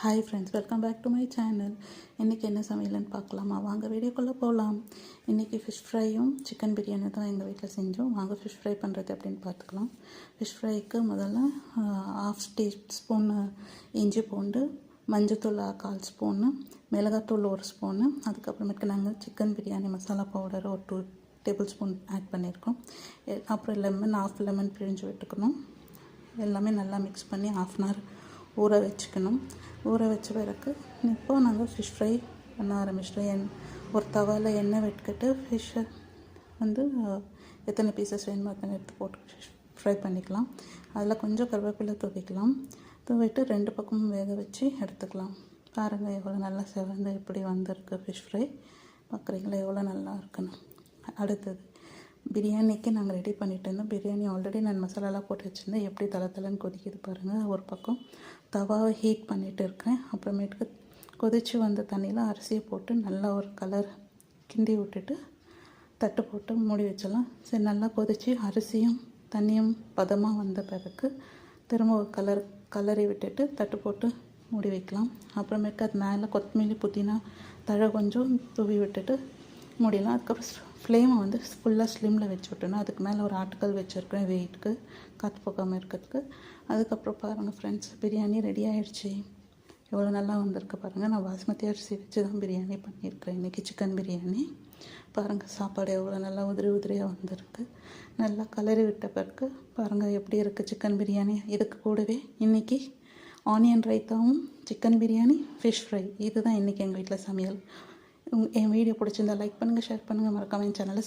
Hi friends, welcome back to my channel. இன்றைக்கி என்ன சமையல்னு பார்க்கலாமா? வாங்க வீடியோக்குள்ளே போகலாம். இன்றைக்கி ஃபிஷ் ஃப்ரையும் சிக்கன் பிரியாணி தான் எங்கள் வீட்டில் செஞ்சோம். வாங்க ஃபிஷ் ஃப்ரை பண்ணுறது அப்படின்னு பார்த்துக்கலாம். ஃபிஷ் ஃப்ரைக்கு முதல்ல 1/2 டீஸ்பூன் இஞ்சி பூண்டு, மஞ்சத்தூள் 1/4 ஸ்பூனு, மிளகாத்தூள் 1 ஸ்பூனு, அதுக்கப்புறமேட்டுக்கு நாங்கள் சிக்கன் பிரியாணி மசாலா பவுடர் ஒரு 2 டேபிள் ஸ்பூன் ஆட் பண்ணியிருக்கோம். அப்புறம் லெமன் 1/2 லெமன் பிழிஞ்சு விட்டுக்கணும். எல்லாமே நல்லா மிக்ஸ் பண்ணி 1/2 அன் ஹவர் ஊற வச்சுக்கணும். ஊற வச்ச பிறகு இப்போது நாங்கள் ஃபிஷ் ஃப்ரை பண்ண ஆரம்பிச்சிட்டோம். ஒரு தவாவில் எண்ணெய் விட்டுக்கிட்டு ஃபிஷ்ஷை எத்தனை பீசஸ் வேணுமோ அத்தனை எடுத்து போட்டு ஃபிஷ் ஃப்ரை பண்ணிக்கலாம். அதில் கொஞ்சம் கருவேப்பிலை தூவிக்கலாம். தூவிட்டு 2 பக்கமும் வேக வச்சு எடுத்துக்கலாம். பாருங்கள் எவ்வளோ நல்லா செவந்து இப்படி வந்திருக்கு ஃபிஷ் ஃப்ரை. பார்க்குறீங்களா எவ்வளோ நல்லா இருக்குன்னு. அடுத்தது பிரியாணிக்கு நாங்கள் ரெடி பண்ணிட்டு இருந்தோம். பிரியாணி ஆல்ரெடி நான் மசாலாலாம் போட்டு வச்சுருந்தேன். எப்படி தலை கொதிக்குது பாருங்கள். ஒரு பக்கம் தவாவை ஹீட் பண்ணிகிட்டு இருக்கேன். அப்புறமேட்டுக்கு கொதித்து வந்த தண்ணியில் அரிசியை போட்டு நல்லா ஒரு கலர் கிண்டி விட்டுட்டு தட்டு போட்டு மூடி வச்சிடலாம். சரி, நல்லா கொதித்து அரிசியும் தண்ணியும் பதமாக வந்த பிறகு திரும்ப ஒரு கலரி விட்டுட்டு தட்டு போட்டு மூடி வைக்கலாம். அப்புறமேட்டுக்கு அது மேலே கொத்தமல்லி புதினா தழை கொஞ்சம் தூவி விட்டுட்டு மூடிடலாம். அதுக்கப்புறம் ஃப்ளேமை ஃபுல்லாக ஸ்லிம்மில் வச்சு விட்டோன்னா அதுக்கு மேலே ஒரு ஆட்டுக்கல் வச்சுருக்கேன் வெயிட்டுக்கு காற்று போகாமல் இருக்கிறதுக்கு. அதுக்கப்புறம் பாருங்கள் ஃப்ரெண்ட்ஸ், பிரியாணி ரெடி ஆகிடுச்சி. எவ்வளோ நல்லா வந்திருக்கு பாருங்கள். நான் பாஸ்மதி அரிசி வச்சு தான் பிரியாணி பண்ணியிருக்கிறேன் இன்றைக்கி, சிக்கன் பிரியாணி. பாருங்கள் சாப்பாடு எவ்வளோ நல்லா உதிரியாக வந்திருக்கு. நல்லா கலரி விட்ட பிறகு பாருங்கள் எப்படி இருக்குது சிக்கன் பிரியாணி. இதுக்கு கூடவே இன்றைக்கி ஆனியன் ரைத்தாவும் சிக்கன் பிரியாணி, ஃபிஷ் ஃப்ரை, இதுதான் இன்றைக்கி எங்கள் வீட்டில் சமையல். என் வீடியோ பிடிச்சிருந்தா லைக் பண்ணுங்கள், ஷேர் பண்ணுங்கள், மறக்காம என் சேனலை